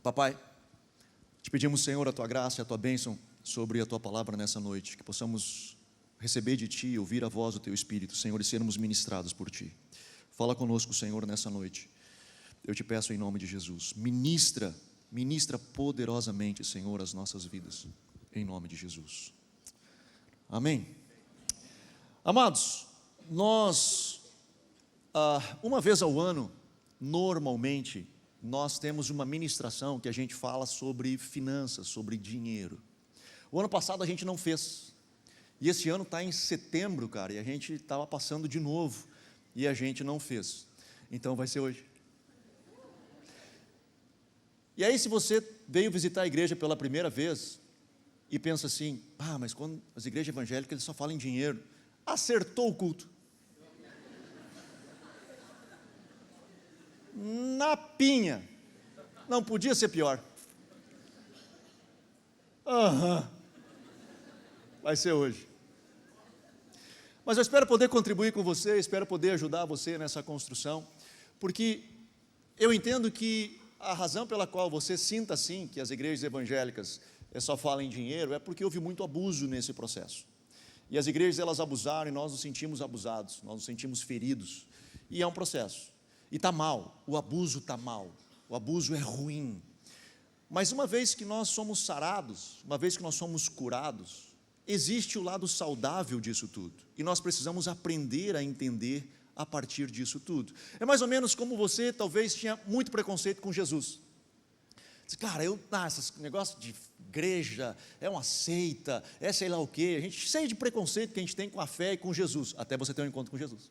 Papai, te pedimos, Senhor, a Tua graça e a Tua bênção sobre a Tua palavra nessa noite, que possamos receber de Ti, ouvir a voz do Teu Espírito, Senhor, e sermos ministrados por Ti. Fala conosco, Senhor, nessa noite. Eu te peço em nome de Jesus, ministra poderosamente, Senhor, as nossas vidas, em nome de Jesus. Amém. Amados, nós, uma vez ao ano, normalmente, nós temos uma ministração que a gente fala sobre finanças, sobre dinheiro. O ano passado a gente não fez, e esse ano está em setembro, cara, e a gente estava passando de novo, e a gente não fez, então vai ser hoje. E aí, se você veio visitar a igreja pela primeira vez, e pensa assim, mas quando as igrejas evangélicas eles só falam em dinheiro, acertou o culto. Na pinha, não podia ser pior. Vai ser hoje. Mas eu espero poder contribuir com você, espero poder ajudar você nessa construção, porque eu entendo que a razão pela qual você sinta assim, que as igrejas evangélicas só falam em dinheiro, é porque houve muito abuso nesse processo. E as igrejas elas abusaram e nós nos sentimos abusados, nós nos sentimos feridos, e é um processo. E está mal, o abuso está mal, o abuso é ruim. Mas uma vez que nós somos sarados, uma vez que nós somos curados, existe o lado saudável disso tudo. E nós precisamos aprender a entender a partir disso tudo. É mais ou menos como você talvez tinha muito preconceito com Jesus. Diz, cara, esse negócio de igreja, é uma seita, é sei lá o quê, a gente cheio de preconceito que a gente tem com a fé e com Jesus, até você ter um encontro com Jesus.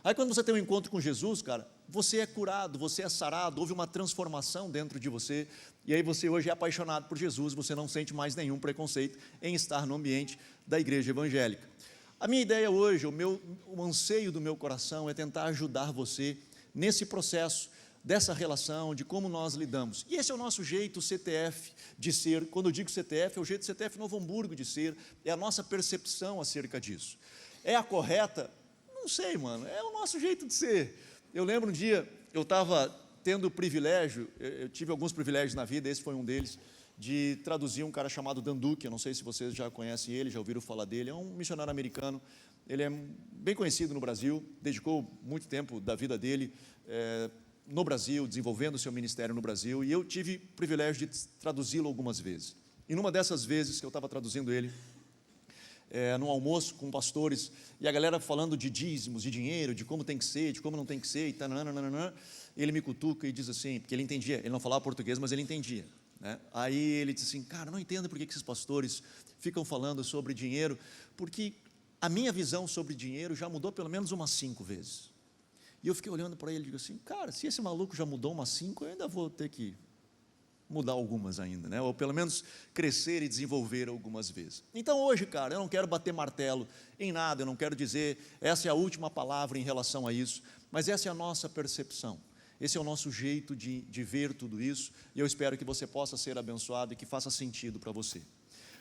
Aí quando você tem um encontro com Jesus, cara, você é curado, você é sarado, houve uma transformação dentro de você, e aí você hoje é apaixonado por Jesus, você não sente mais nenhum preconceito em estar no ambiente da igreja evangélica. A minha ideia hoje, o anseio do meu coração é tentar ajudar você nesse processo, dessa relação, de como nós lidamos. E esse é o nosso jeito CTF de ser. Quando eu digo CTF, é o jeito CTF Novo Hamburgo de ser, é a nossa percepção acerca disso. É a correta? Não sei, mano, é o nosso jeito de ser. Eu lembro um dia, eu estava tendo o privilégio, eu tive alguns privilégios na vida, esse foi um deles, de traduzir um cara chamado Dan Duque. Eu não sei se vocês já conhecem ele, já ouviram falar dele, é um missionário americano, ele é bem conhecido no Brasil, dedicou muito tempo da vida dele no Brasil, desenvolvendo o seu ministério no Brasil, e eu tive o privilégio de traduzi-lo algumas vezes. E numa dessas vezes que eu estava traduzindo ele, num almoço com pastores, e a galera falando de dízimos, de dinheiro, de como tem que ser, de como não tem que ser, e ele me cutuca e diz assim, porque ele entendia, ele não falava português, mas ele entendia, né? Aí ele disse assim, cara, não entendo por que esses pastores ficam falando sobre dinheiro, porque a minha visão sobre dinheiro já mudou pelo menos umas 5 vezes. E eu fiquei olhando para ele e digo assim, cara, se esse maluco já mudou umas 5, eu ainda vou ter que mudar algumas ainda, né? Ou pelo menos crescer e desenvolver algumas vezes. Então hoje, cara, eu não quero bater martelo em nada, eu não quero dizer, essa é a última palavra em relação a isso, mas essa é a nossa percepção, esse é o nosso jeito de ver tudo isso, e eu espero que você possa ser abençoado e que faça sentido para você.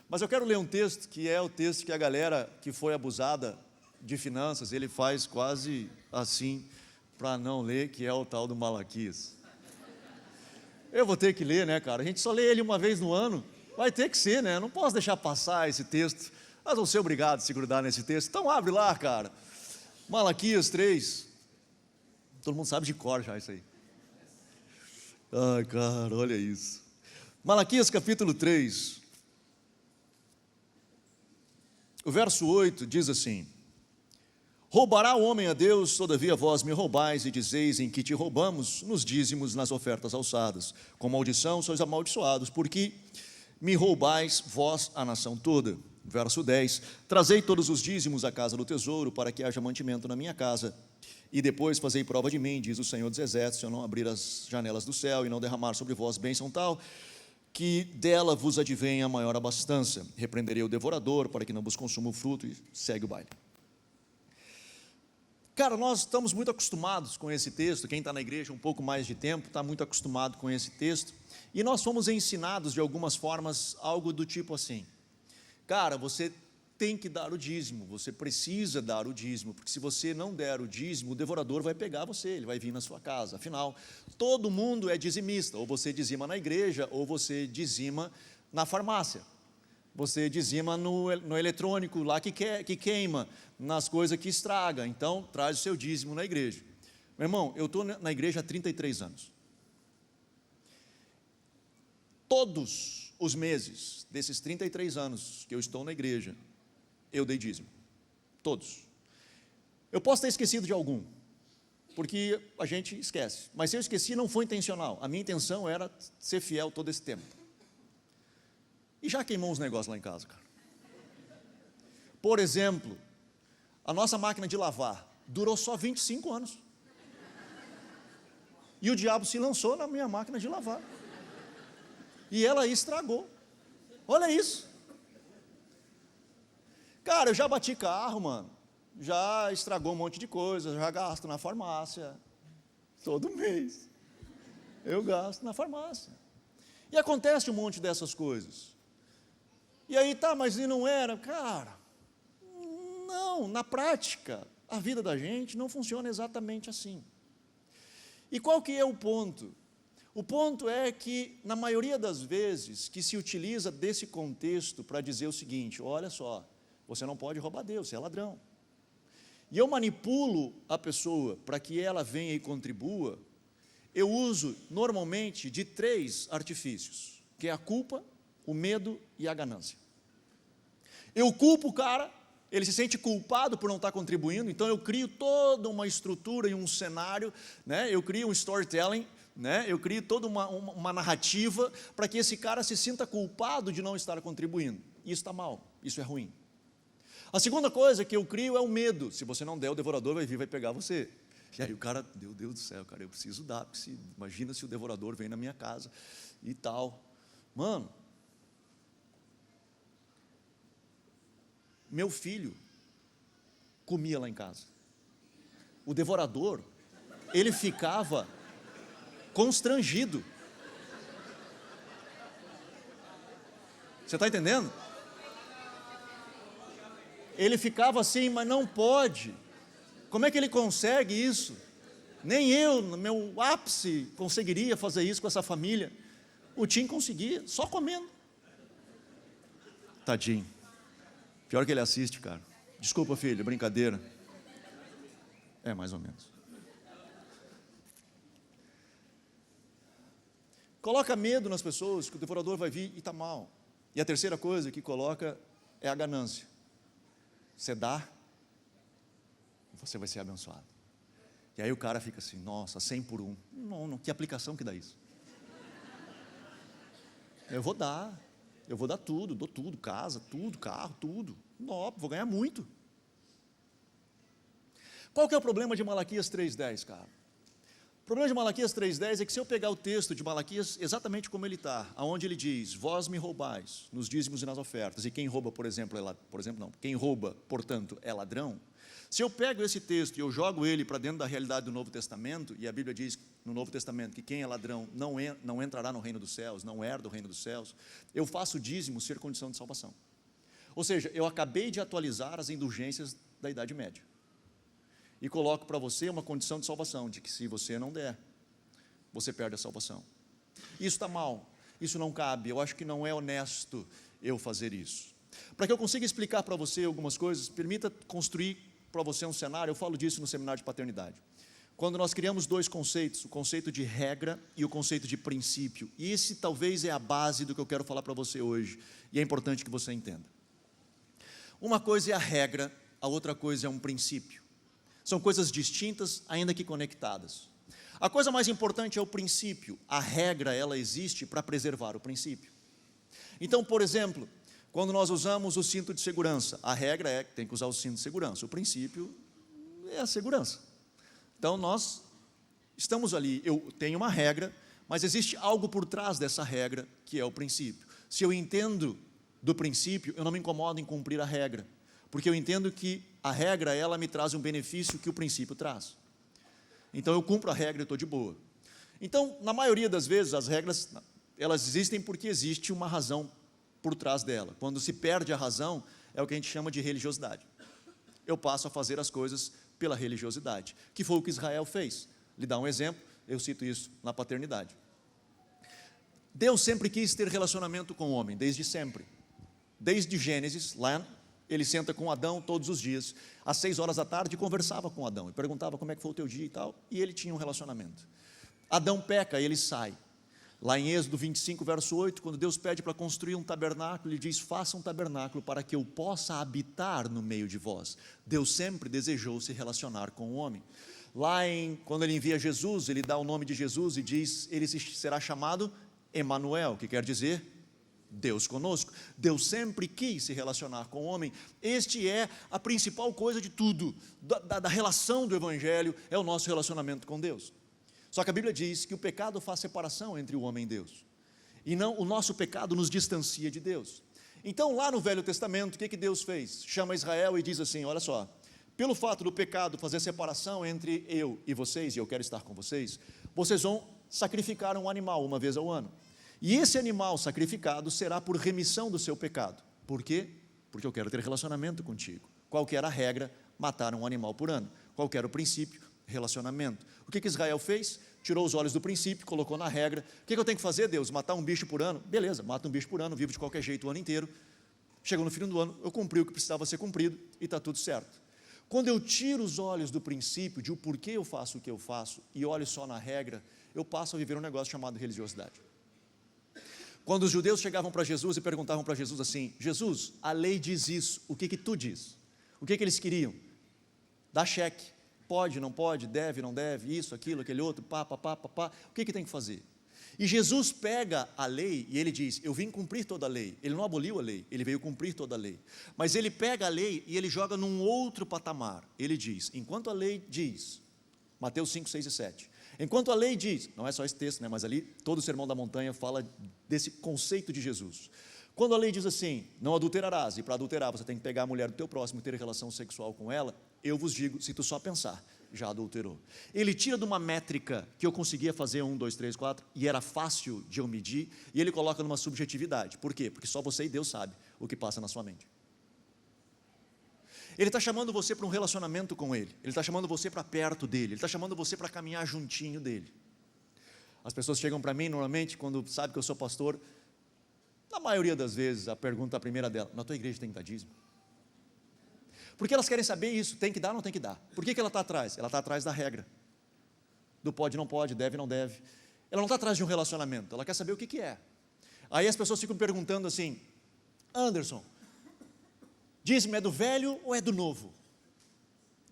Mas eu quero ler um texto, que é o texto que a galera que foi abusada de finanças, ele faz quase assim, para não ler, que é o tal do Malaquias. Eu vou ter que ler, né, cara? A gente só lê ele uma vez no ano, vai ter que ser, né? Eu não posso deixar passar esse texto, nós vamos ser obrigados a se grudar nesse texto. Então abre lá, cara, Malaquias 3, todo mundo sabe de cor já isso aí. Ai, cara, olha isso. Malaquias capítulo 3, o verso 8 diz assim, roubará o homem a Deus, todavia vós me roubais e dizeis em que te roubamos nos dízimos, nas ofertas alçadas. Com maldição sois amaldiçoados, porque me roubais vós a nação toda. Verso 10, trazei todos os dízimos à casa do tesouro, para que haja mantimento na minha casa. E depois fazei prova de mim, diz o Senhor dos Exércitos, se eu não abrir as janelas do céu e não derramar sobre vós bênção tal, que dela vos advenha maior abastança. Repreenderei o devorador, para que não vos consuma o fruto, e segue o baile. Cara, nós estamos muito acostumados com esse texto, quem está na igreja um pouco mais de tempo, está muito acostumado com esse texto, e nós fomos ensinados de algumas formas, algo do tipo assim, cara, você tem que dar o dízimo, você precisa dar o dízimo, porque se você não der o dízimo, o devorador vai pegar você, ele vai vir na sua casa. Afinal, todo mundo é dizimista, ou você dizima na igreja, ou você dizima na farmácia. Você dizima no eletrônico lá que queima, nas coisas que estraga. Então, traz o seu dízimo na igreja. Meu irmão, eu estou na igreja há 33 anos. Todos os meses desses 33 anos que eu estou na igreja, eu dei dízimo. Todos. Eu posso ter esquecido de algum, porque a gente esquece. Mas se eu esqueci, não foi intencional. A minha intenção era ser fiel todo esse tempo. E já queimou uns negócios lá em casa, cara. Por exemplo, a nossa máquina de lavar durou só 25 anos. E o diabo se lançou na minha máquina de lavar. E ela estragou. Olha isso. Cara, eu já bati carro, mano. Já estragou um monte de coisa, já gasto na farmácia. Todo mês. Eu gasto na farmácia. E acontece um monte dessas coisas. E aí, tá, mas e não era? Cara, não, na prática, a vida da gente não funciona exatamente assim. E qual que é o ponto? O ponto é que, na maioria das vezes, que se utiliza desse contexto para dizer o seguinte: olha só, você não pode roubar Deus, você é ladrão. E eu manipulo a pessoa para que ela venha e contribua, eu uso normalmente de 3 artifícios, que é a culpa, o medo e a ganância. Eu culpo o cara, ele se sente culpado por não estar contribuindo, então eu crio toda uma estrutura e um cenário, né? Eu crio um storytelling, né? Eu crio toda uma narrativa para que esse cara se sinta culpado de não estar contribuindo. Isso está mal, isso é ruim. A segunda coisa que eu crio é o medo. Se você não der, o devorador vai vir, vai pegar você. E aí o cara, meu Deus do céu, cara, eu preciso dar, porque imagina se o devorador vem na minha casa e tal. Mano, meu filho comia lá em casa. O devorador, ele ficava constrangido. Você está entendendo? Ele ficava assim, mas não pode. Como é que ele consegue isso? Nem eu, no meu ápice, conseguiria fazer isso com essa família. O Tim conseguia, só comendo. Tadinho. Pior que ele assiste, cara. Desculpa, filho, brincadeira. É, mais ou menos. Coloca medo nas pessoas, que o devorador vai vir e está mal. E a terceira coisa que coloca é a ganância. Você dá, você vai ser abençoado. E aí o cara fica assim, nossa, 100 por 1. Não, que aplicação que dá isso? Eu vou dar tudo, dou tudo, casa, tudo, carro, tudo. Não, vou ganhar muito. Qual que é o problema de Malaquias 3,10, cara? O problema de Malaquias 3,10 é que se eu pegar o texto de Malaquias exatamente como ele está, aonde ele diz, vós me roubais nos dízimos e nas ofertas, e quem rouba, quem rouba, portanto, é ladrão. Se eu pego esse texto e eu jogo ele para dentro da realidade do Novo Testamento, e a Bíblia diz no Novo Testamento que quem é ladrão não entrará no reino dos céus, não herda o reino dos céus, eu faço o dízimo ser condição de salvação. Ou seja, eu acabei de atualizar as indulgências da Idade Média. E coloco para você uma condição de salvação, de que se você não der, você perde a salvação. Isso está mal, isso não cabe, eu acho que não é honesto eu fazer isso. Para que eu consiga explicar para você algumas coisas, permita construir para você um cenário, eu falo disso no seminário de paternidade. Quando nós criamos 2 conceitos, o conceito de regra e o conceito de princípio. E esse talvez é a base do que eu quero falar para você hoje, e é importante que você entenda. Uma coisa é a regra, a outra coisa é um princípio. São coisas distintas, ainda que conectadas. A coisa mais importante é o princípio. A regra, ela existe para preservar o princípio. Então, por exemplo, quando nós usamos o cinto de segurança, a regra é que tem que usar o cinto de segurança. O princípio é a segurança. Então, nós estamos ali, eu tenho uma regra, mas existe algo por trás dessa regra, que é o princípio. Se eu entendo do princípio, eu não me incomodo em cumprir a regra, porque eu entendo que a regra, ela me traz um benefício que o princípio traz. Então, eu cumpro a regra e estou de boa. Então, na maioria das vezes, as regras, elas existem porque existe uma razão por trás dela. Quando se perde a razão, é o que a gente chama de religiosidade. Eu passo a fazer as coisas pela religiosidade, que foi o que Israel fez. Lhe dá um exemplo, eu cito isso na paternidade. Deus sempre quis ter relacionamento com o homem, desde sempre. Desde Gênesis, lá, ele senta com Adão todos os dias, às 6 horas da tarde, e conversava com Adão, e perguntava como é que foi o teu dia e tal, e ele tinha um relacionamento. Adão peca e ele sai. Lá em Êxodo 25, verso 8, quando Deus pede para construir um tabernáculo, ele diz: faça um tabernáculo para que eu possa habitar no meio de vós. Deus sempre desejou se relacionar com o homem. Quando ele envia Jesus, ele dá o nome de Jesus e diz: ele será chamado Emanuel, que quer dizer Deus conosco. Deus sempre quis se relacionar com o homem. Este é a principal coisa de tudo, da relação do Evangelho, é o nosso relacionamento com Deus. Só que a Bíblia diz que o pecado faz separação entre o homem e Deus, e não, o nosso pecado nos distancia de Deus. Então lá no Velho Testamento, o que Deus fez? Chama Israel e diz assim: olha só, pelo fato do pecado fazer separação entre eu e vocês, e eu quero estar com vocês, vocês vão sacrificar um animal uma vez ao ano, e esse animal sacrificado será por remissão do seu pecado. Por quê? Porque eu quero ter relacionamento contigo. Qual que era a regra? Matar um animal por ano. Qual que era o princípio? Relacionamento. O que Israel fez? Tirou os olhos do princípio, colocou na regra. O que eu tenho que fazer, Deus? Matar um bicho por ano? Beleza, mata um bicho por ano, vivo de qualquer jeito o ano inteiro. Chegou no fim do ano, eu cumpri o que precisava ser cumprido e está tudo certo. Quando eu tiro os olhos do princípio, de o porquê eu faço o que eu faço, e olho só na regra, eu passo a viver um negócio chamado religiosidade. Quando os judeus chegavam para Jesus e perguntavam para Jesus assim: Jesus, a lei diz isso, o que tu diz? O que eles queriam? Dá cheque, pode, não pode, deve, não deve, isso, aquilo, aquele outro, o que tem que fazer? E Jesus pega a lei e ele diz: eu vim cumprir toda a lei. Ele não aboliu a lei, ele veio cumprir toda a lei. Mas ele pega a lei e ele joga num outro patamar. Ele diz: enquanto a lei diz, Mateus 5, 6 e 7, enquanto a lei diz, não é só esse texto, mas ali todo o Sermão da Montanha fala desse conceito de Jesus. Quando a lei diz assim: não adulterarás, e para adulterar você tem que pegar a mulher do teu próximo e ter relação sexual com ela, eu vos digo, se tu só pensar, já adulterou. Ele tira de uma métrica que eu conseguia fazer 1, 2, 3, 4, e era fácil de eu medir, e ele coloca numa subjetividade. Por quê? Porque só você e Deus sabe o que passa na sua mente. Ele está chamando você para um relacionamento com Ele, Ele está chamando você para perto dEle, Ele está chamando você para caminhar juntinho dEle. As pessoas chegam para mim, normalmente, quando sabem que eu sou pastor, na maioria das vezes, a primeira dela: na tua igreja tem que dar dízimo? Porque elas querem saber isso, tem que dar ou não tem que dar? Por que ela está atrás? Ela está atrás da regra, do pode, não pode, deve, não deve. Ela não está atrás de um relacionamento, ela quer saber o que é. Aí as pessoas ficam perguntando assim: Anderson, dízimo é do velho ou é do novo?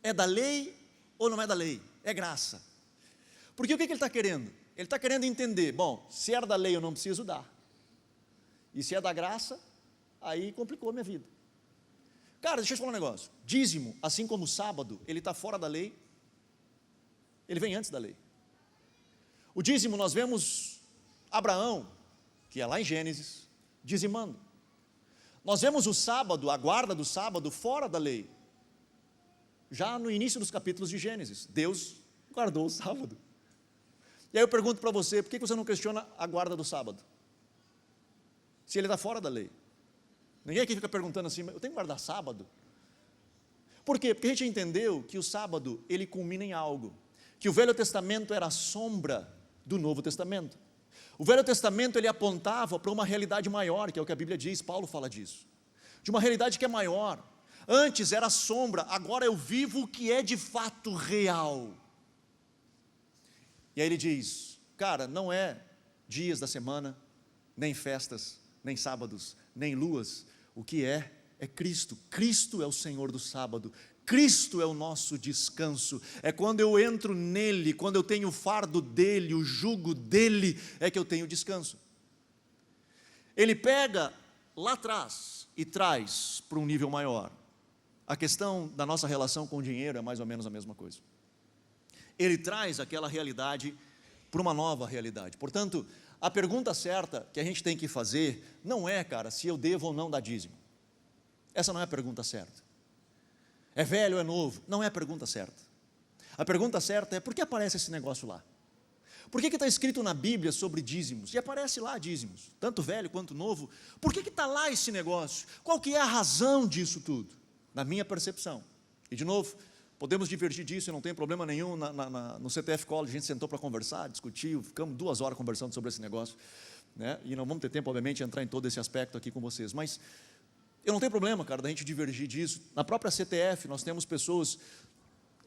É da lei ou não é da lei? É graça. Porque o que ele está querendo? Ele está querendo entender: bom, se era da lei eu não preciso dar, e se é da graça, aí complicou a minha vida. Cara, deixa eu te falar um negócio: dízimo, assim como o sábado, ele está fora da lei, ele vem antes da lei. O dízimo, nós vemos Abraão, que é lá em Gênesis, dizimando. Nós vemos o sábado, a guarda do sábado, fora da lei. Já no início dos capítulos de Gênesis, Deus guardou o sábado. E aí eu pergunto para você: por que você não questiona a guarda do sábado? Se ele está fora da lei. Ninguém aqui fica perguntando assim: eu tenho que guardar sábado? Por quê? Porque a gente entendeu que o sábado, ele culmina em algo, que o Velho Testamento era a sombra do Novo Testamento. O Velho Testamento, ele apontava para uma realidade maior, que é o que a Bíblia diz, Paulo fala disso, de uma realidade que é maior. Antes era sombra, agora eu vivo o que é de fato real. E aí ele diz: cara, não é dias da semana, nem festas, nem sábados, nem luas. O que é Cristo. Cristo é o Senhor do sábado, Cristo é o nosso descanso. É quando eu entro nele, quando eu tenho o fardo dele, o jugo dele, é que eu tenho descanso. Ele pega lá atrás e traz para um nível maior. A questão da nossa relação com o dinheiro é mais ou menos a mesma coisa. Ele traz aquela realidade para uma nova realidade. Portanto, a pergunta certa que a gente tem que fazer não é, cara, se eu devo ou não dar dízimo. Essa não é a pergunta certa. É velho ou é novo? Não é a pergunta certa. A pergunta certa é: por que aparece esse negócio lá? Por que está escrito na Bíblia sobre dízimos? E aparece lá dízimos, tanto velho quanto novo. Por que está lá esse negócio? Qual que é a razão disso tudo? Na minha percepção. E de novo, podemos divergir disso, e não tem problema nenhum. No CTF College a gente sentou para conversar, discutiu, ficamos 2 horas conversando sobre esse negócio, né? E não vamos ter tempo, obviamente, de entrar em todo esse aspecto aqui com vocês, mas eu não tenho problema, cara, da gente divergir disso. Na própria CTF nós temos pessoas,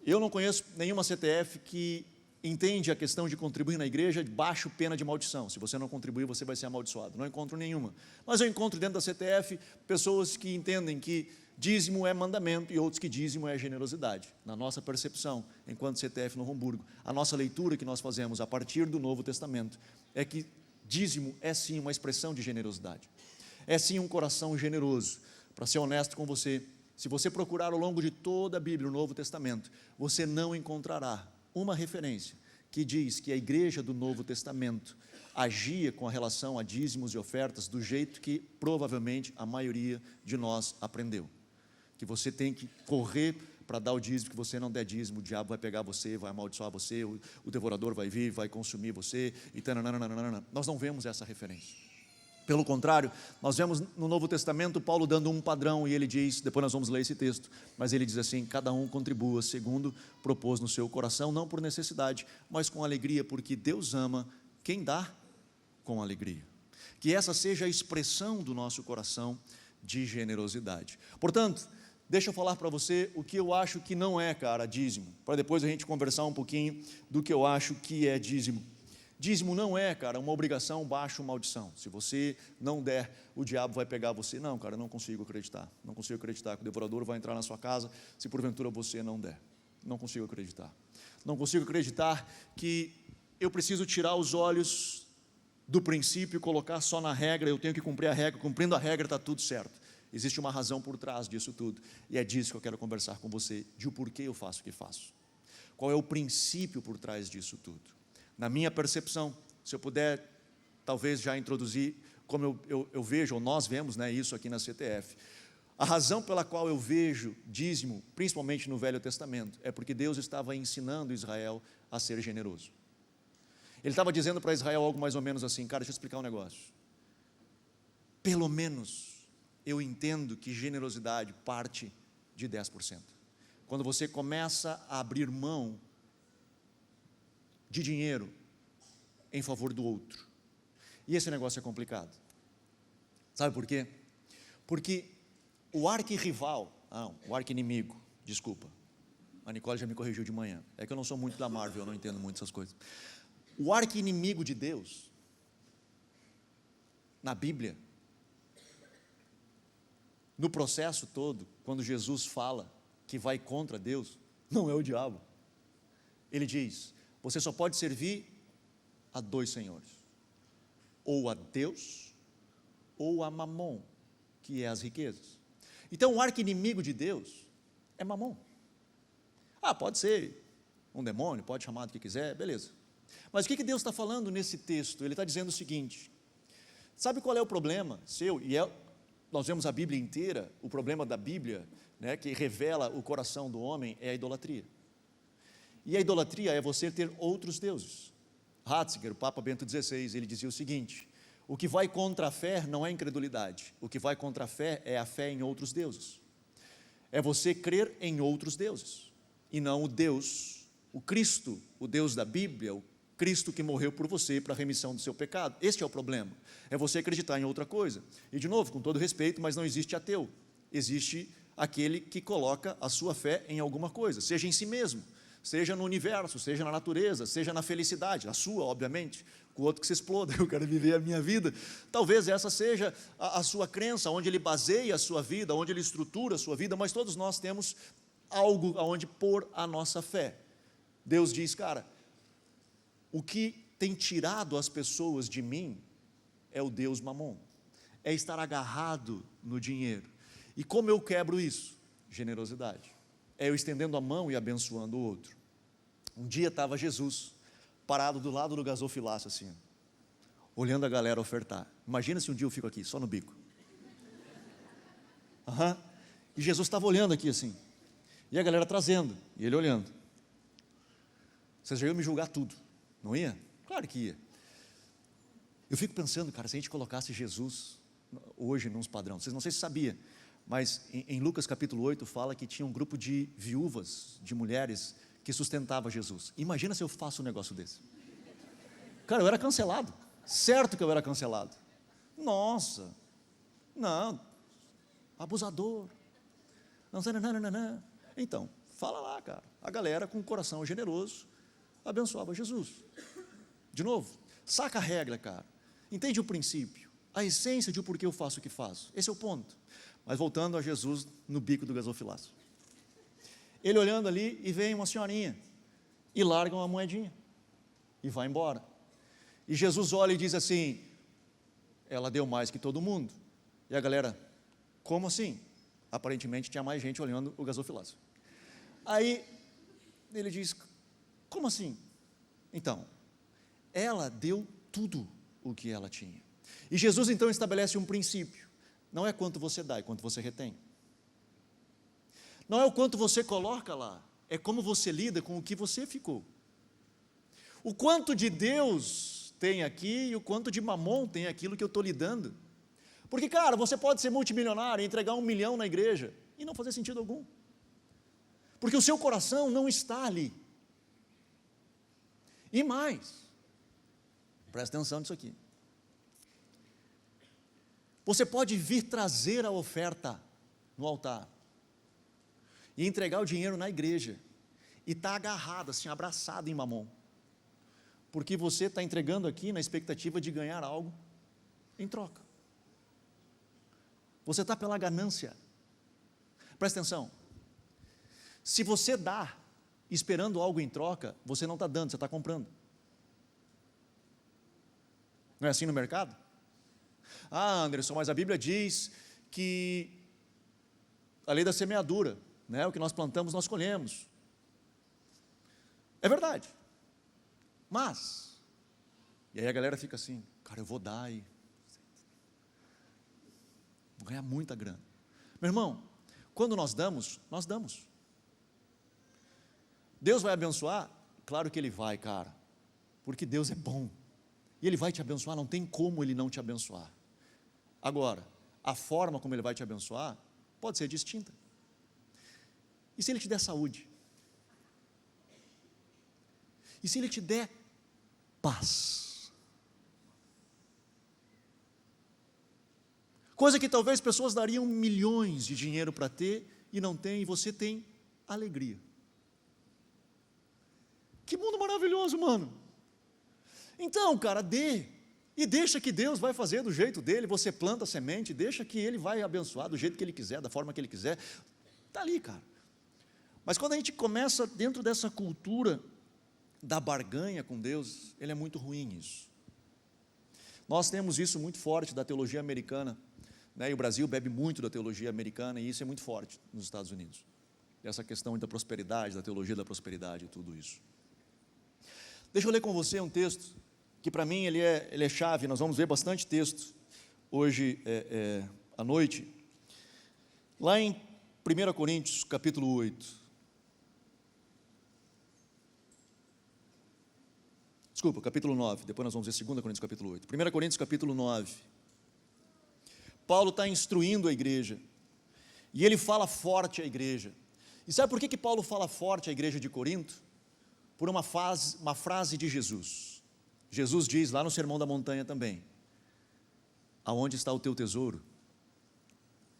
eu não conheço nenhuma CTF que entende a questão de contribuir na igreja baixo pena de maldição. Se você não contribuir, você vai ser amaldiçoado. Não encontro nenhuma. Mas eu encontro dentro da CTF pessoas que entendem que dízimo é mandamento e outros que dízimo é generosidade. Na nossa percepção, enquanto CTF no Hamburgo, a nossa leitura que nós fazemos a partir do Novo Testamento é que dízimo é sim uma expressão de generosidade. É sim um coração generoso. Para ser honesto com você, se você procurar ao longo de toda a Bíblia, o Novo Testamento, você não encontrará uma referência que diz que a igreja do Novo Testamento agia com a relação a dízimos e ofertas do jeito que provavelmente a maioria de nós aprendeu. Que você tem que correr para dar o dízimo, que você não der dízimo, o diabo vai pegar você, vai amaldiçoar você, o devorador vai vir, vai consumir você, e tananana. Nós não vemos essa referência. Pelo contrário, nós vemos no Novo Testamento Paulo dando um padrão, e ele diz, depois nós vamos ler esse texto, mas ele diz assim: cada um contribua segundo propôs no seu coração, não por necessidade, mas com alegria, porque Deus ama quem dá com alegria. Que essa seja a expressão do nosso coração de generosidade. Portanto, deixa eu falar para você o que eu acho que não é, cara, dízimo, para depois a gente conversar um pouquinho do que eu acho que é dízimo. Dízimo não é, cara, uma obrigação baixo maldição. Se você não der, o diabo vai pegar você. Não, cara, não consigo acreditar. Não consigo acreditar que o devorador vai entrar na sua casa se porventura você não der. Não consigo acreditar. Não consigo acreditar que eu preciso tirar os olhos do princípio e colocar só na regra. Eu tenho que cumprir a regra. Cumprindo a regra está tudo certo. Existe uma razão por trás disso tudo. E é disso que eu quero conversar com você, de o porquê eu faço o que faço. Qual é o princípio por trás disso tudo? Na minha percepção, se eu puder talvez já introduzir, como eu vejo, ou nós vemos, né, isso aqui na CTF, a razão pela qual eu vejo dízimo, principalmente no Velho Testamento, é porque Deus estava ensinando Israel a ser generoso. Ele estava dizendo para Israel algo mais ou menos assim: cara, deixa eu explicar um negócio. Pelo menos eu entendo que generosidade parte de 10%. Quando você começa a abrir mão de dinheiro em favor do outro. E esse negócio é complicado. Sabe por quê? Porque o arquirrival, o arqui-inimigo, desculpa, a Nicole já me corrigiu de manhã, é que eu não sou muito da Marvel, eu não entendo muito essas coisas. O arqui-inimigo de Deus, na Bíblia, no processo todo, quando Jesus fala que vai contra Deus, não é o diabo. Ele diz: você só pode servir a 2 senhores, ou a Deus, ou a Mamon, que é as riquezas. Então o arqui-inimigo de Deus é Mamon. Pode ser um demônio, pode chamar do que quiser, beleza. Mas o que Deus está falando nesse texto? Ele está dizendo o seguinte: sabe qual é o problema seu? Nós vemos a Bíblia inteira, o problema da Bíblia, né, que revela o coração do homem, é a idolatria. E a idolatria é você ter outros deuses. Ratzinger, o Papa Bento XVI, ele dizia o seguinte: o que vai contra a fé não é incredulidade, o que vai contra a fé é a fé em outros deuses. É você crer em outros deuses, e não o Deus, o Cristo, o Deus da Bíblia, o Cristo que morreu por você para a remissão do seu pecado. Este é o problema, é você acreditar em outra coisa. E de novo, com todo respeito, mas não existe ateu, existe aquele que coloca a sua fé em alguma coisa, seja em si mesmo, seja no universo, seja na natureza, seja na felicidade, a sua, obviamente, com o outro que se exploda, eu quero viver a minha vida. Talvez essa seja a sua crença, onde ele baseia a sua vida, onde ele estrutura a sua vida, mas todos nós temos algo aonde pôr a nossa fé. Deus diz: cara, o que tem tirado as pessoas de mim é o Deus Mamon, é estar agarrado no dinheiro. E como eu quebro isso? Generosidade. É eu estendendo a mão e abençoando o outro. Um dia estava Jesus parado do lado do gasofilácio assim, olhando a galera ofertar. Imagina se um dia eu fico aqui, só no bico. E Jesus estava olhando aqui assim, e a galera trazendo, e ele olhando. Vocês já iam me julgar tudo, não ia? Claro que ia. Eu fico pensando, cara, se a gente colocasse Jesus hoje nos padrões, vocês não sei se sabia, mas em Lucas capítulo 8 fala que tinha um grupo de viúvas, de mulheres, que sustentava Jesus. Imagina se eu faço um negócio desse. Cara, eu era cancelado, certo que eu era cancelado. Nossa, não, abusador, não. Então, fala lá, cara, a galera com um coração generoso abençoava Jesus. De novo, saca a regra, cara, entende o princípio, a essência de o porquê eu faço o que faço, esse é o ponto. Mas voltando a Jesus no bico do gasofilaço, ele olhando ali e vem uma senhorinha e larga uma moedinha e vai embora, e Jesus olha e diz assim, ela deu mais que todo mundo, e a galera, como assim? Aparentemente tinha mais gente olhando o gasofilaço. Aí ele diz, como assim? Então, ela deu tudo o que ela tinha, e Jesus então estabelece um princípio, não é quanto você dá, é quanto você retém, não é o quanto você coloca lá, é como você lida com o que você ficou, o quanto de Deus tem aqui e o quanto de mamon tem aquilo que eu estou lidando, porque cara, você pode ser multimilionário e entregar 1 milhão na igreja, e não fazer sentido algum, porque o seu coração não está ali, e mais, presta atenção nisso aqui, você pode vir trazer a oferta no altar, e entregar o dinheiro na igreja, e estar agarrado assim, abraçado em mamon, porque você está entregando aqui na expectativa de ganhar algo em troca, você está pela ganância, presta atenção, se você dá esperando algo em troca, você não está dando, você está comprando, não é assim no mercado? Ah, Anderson, mas a Bíblia diz que a lei da semeadura, né, o que nós plantamos nós colhemos, é verdade, mas, e aí a galera fica assim, cara, eu vou dar e vou ganhar muita grana, meu irmão, quando nós damos, Deus vai abençoar? Claro que Ele vai, cara, porque Deus é bom, e Ele vai te abençoar, não tem como Ele não te abençoar, agora, a forma como Ele vai te abençoar, pode ser distinta, e se Ele te der saúde? E se Ele te der paz? Coisa que talvez pessoas dariam milhões de dinheiro para ter, e não tem, e você tem alegria. Que mundo maravilhoso, mano. Então, cara, dê, e deixa que Deus vai fazer do jeito dele, você planta a semente, deixa que Ele vai abençoar do jeito que Ele quiser, da forma que Ele quiser, está ali, cara. Mas quando a gente começa dentro dessa cultura da barganha com Deus, ele é muito ruim isso. Nós temos isso muito forte da teologia americana, né? E o Brasil bebe muito da teologia americana, e isso é muito forte nos Estados Unidos. Essa questão da prosperidade, da teologia da prosperidade e tudo isso. Deixa eu ler com você um texto, que para mim ele é chave, nós vamos ver bastante texto hoje à noite, lá em 1 Coríntios capítulo 8, desculpa, capítulo 9, depois nós vamos ver 2 Coríntios capítulo 8, 1 Coríntios capítulo 9, Paulo está instruindo a igreja, e ele fala forte à igreja, e sabe por que Paulo fala forte à igreja de Corinto? Por uma frase de Jesus, Jesus diz lá no Sermão da Montanha também, aonde está o teu tesouro,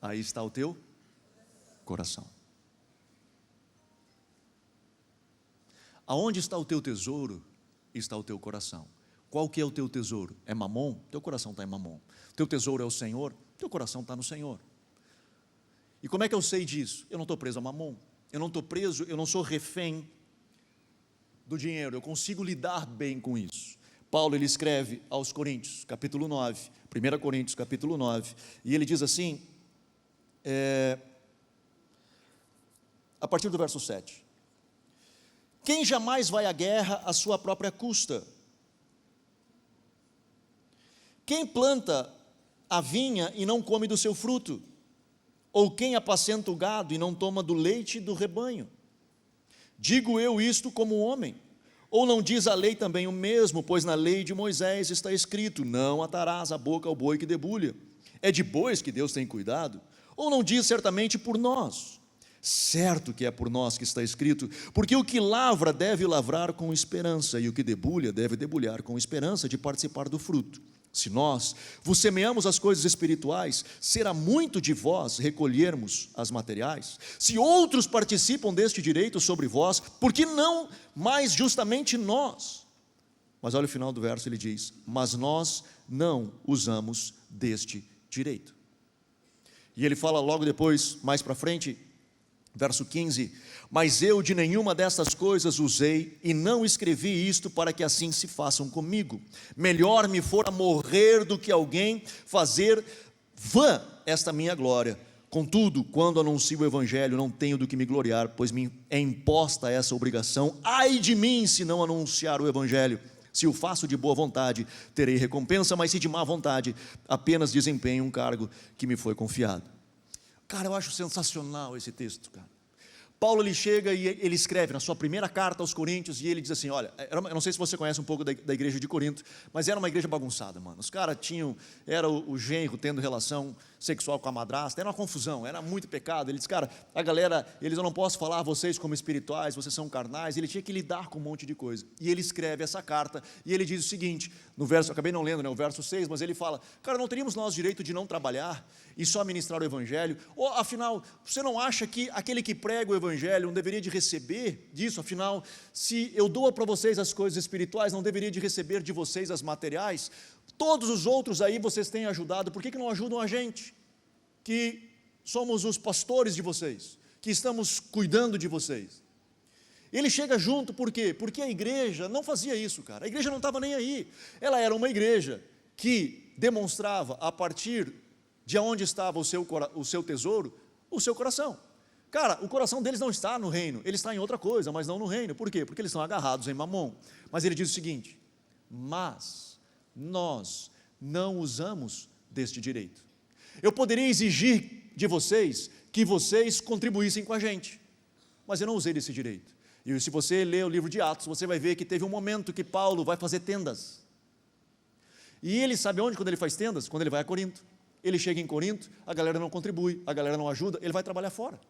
aí está o teu coração. Aonde está o teu tesouro, está o teu coração. Qual que é o teu tesouro? É mamon? Teu coração está em mamon. Teu tesouro é o Senhor? Teu coração está no Senhor. E como é que eu sei disso? Eu não estou preso a mamon, eu não estou preso, eu não sou refém do dinheiro, eu consigo lidar bem com isso. Paulo, ele escreve aos Coríntios, capítulo 9, 1 Coríntios, capítulo 9, e ele diz assim, a partir do verso 7, quem jamais vai à guerra à sua própria custa? Quem planta a vinha e não come do seu fruto? Ou quem apacenta o gado e não toma do leite do rebanho? Digo eu isto como homem, Ou não diz a lei também o mesmo? Pois na lei de Moisés está escrito: não atarás a boca ao boi que debulha. É de bois que Deus tem cuidado? Ou não diz certamente por nós? Certo que é por nós que está escrito, porque o que lavra deve lavrar com esperança, e o que debulha deve debulhar com esperança de participar do fruto. Se nós vos semeamos as coisas espirituais, será muito de vós recolhermos as materiais? Se outros participam deste direito sobre vós, por que não mais justamente nós? Mas olha o final do verso, ele diz: mas nós não usamos deste direito. E ele fala logo depois, mais para frente, verso 15: mas eu de nenhuma destas coisas usei, e não escrevi isto para que assim se façam comigo. Melhor me fora morrer do que alguém fazer vã esta minha glória. Contudo, quando anuncio o evangelho, não tenho do que me gloriar, pois me é imposta essa obrigação. Ai de mim se não anunciar o evangelho. Se o faço de boa vontade, terei recompensa, mas se de má vontade, apenas desempenho um cargo que me foi confiado. Cara, eu acho sensacional esse texto, cara. Paulo, ele chega e ele escreve na sua primeira carta aos Coríntios, e ele diz assim, olha, eu não sei se você conhece um pouco da igreja de Corinto, mas era uma igreja bagunçada, mano. Os caras era o genro tendo relação sexual com a madrasta, era uma confusão, era muito pecado. Ele diz, cara, a galera, eu não posso falar a vocês como espirituais, vocês são carnais. Ele tinha que lidar com um monte de coisa, e ele escreve essa carta, e ele diz o seguinte, no verso, eu acabei não lendo, o verso 6, mas ele fala, cara, não teríamos nós direito de não trabalhar e só ministrar o evangelho? Ou afinal, você não acha que aquele que prega o evangelho não deveria de receber disso? Afinal, se eu dou para vocês as coisas espirituais, não deveria de receber de vocês as materiais? Todos os outros aí vocês têm ajudado, por que não ajudam a gente, que somos os pastores de vocês, que estamos cuidando de vocês? Ele chega junto, por quê? Porque a igreja não fazia isso, cara. A igreja não estava nem aí. Ela era uma igreja que demonstrava, a partir de onde estava o seu tesouro, o seu coração. Cara, o coração deles não está no reino, ele está em outra coisa, mas não no reino. Por quê? Porque eles estão agarrados em mamon. Mas ele diz o seguinte, mas nós não usamos deste direito. Eu poderia exigir de vocês que vocês contribuíssem com a gente, mas eu não usei desse direito. E se você ler o livro de Atos, você vai ver que teve um momento que Paulo vai fazer tendas. E ele sabe onde quando ele faz tendas? Quando ele vai a Corinto. Ele chega em Corinto, a galera não contribui, a galera não ajuda, ele vai trabalhar fora.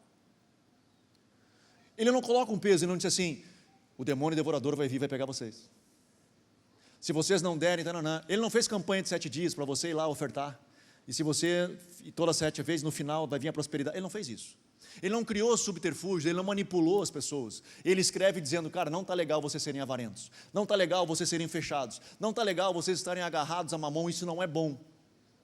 Ele não coloca um peso e não diz assim, o demônio devorador vai vir e vai pegar vocês. Se vocês não derem, ele não fez campanha de 7 dias para você ir lá ofertar. E se você, todas 7 vezes, no final vai vir a prosperidade. Ele não fez isso. Ele não criou subterfúgio, ele não manipulou as pessoas. Ele escreve dizendo, cara, não está legal vocês serem avarentos, não está legal vocês serem fechados, não está legal vocês estarem agarrados a mamão, isso não é bom.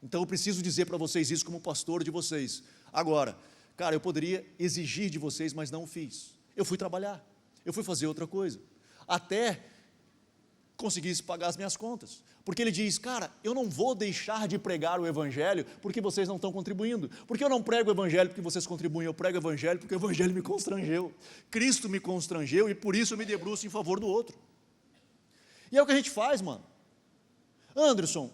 Então eu preciso dizer para vocês isso como pastor de vocês. Agora, cara, eu poderia exigir de vocês, mas não fiz. Eu fui trabalhar, eu fui fazer outra coisa, até conseguisse pagar as minhas contas. Porque ele diz, cara, eu não vou deixar de pregar o evangelho porque vocês não estão contribuindo. Porque eu não prego o evangelho porque vocês contribuem, eu prego o evangelho porque o evangelho me constrangeu. Cristo me constrangeu e por isso eu me debruço em favor do outro. E é o que a gente faz, mano. Anderson,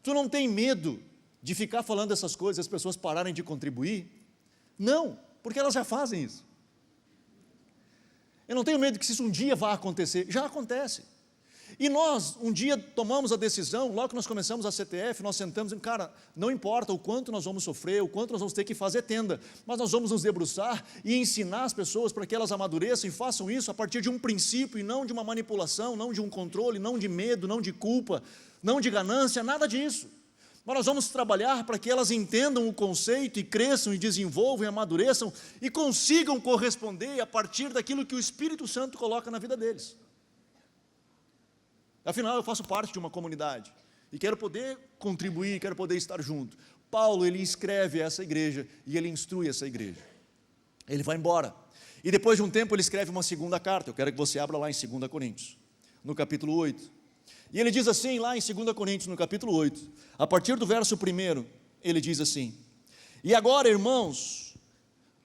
tu não tem medo de ficar falando essas coisas e as pessoas pararem de contribuir? Não, porque elas já fazem isso. Eu não tenho medo que isso um dia vá acontecer, já acontece. E nós, um dia tomamos a decisão, logo que nós começamos a CTF, nós sentamos e, cara, não importa o quanto nós vamos sofrer, o quanto nós vamos ter que fazer tenda, mas nós vamos nos debruçar e ensinar as pessoas para que elas amadureçam e façam isso a partir de um princípio e não de uma manipulação, não de um controle, não de medo, não de culpa, não de ganância, nada disso. Mas nós vamos trabalhar para que elas entendam o conceito e cresçam e desenvolvam e amadureçam e consigam corresponder a partir daquilo que o Espírito Santo coloca na vida deles. Afinal, eu faço parte de uma comunidade e quero poder contribuir, quero poder estar junto. Paulo, ele escreve essa igreja e ele instrui essa igreja. Ele vai embora. E depois de um tempo ele escreve uma segunda carta. Eu quero que você abra lá em 2 Coríntios, no capítulo 8. E ele diz assim, lá em 2 Coríntios, no capítulo 8, a partir do verso 1, ele diz assim, e agora, irmãos,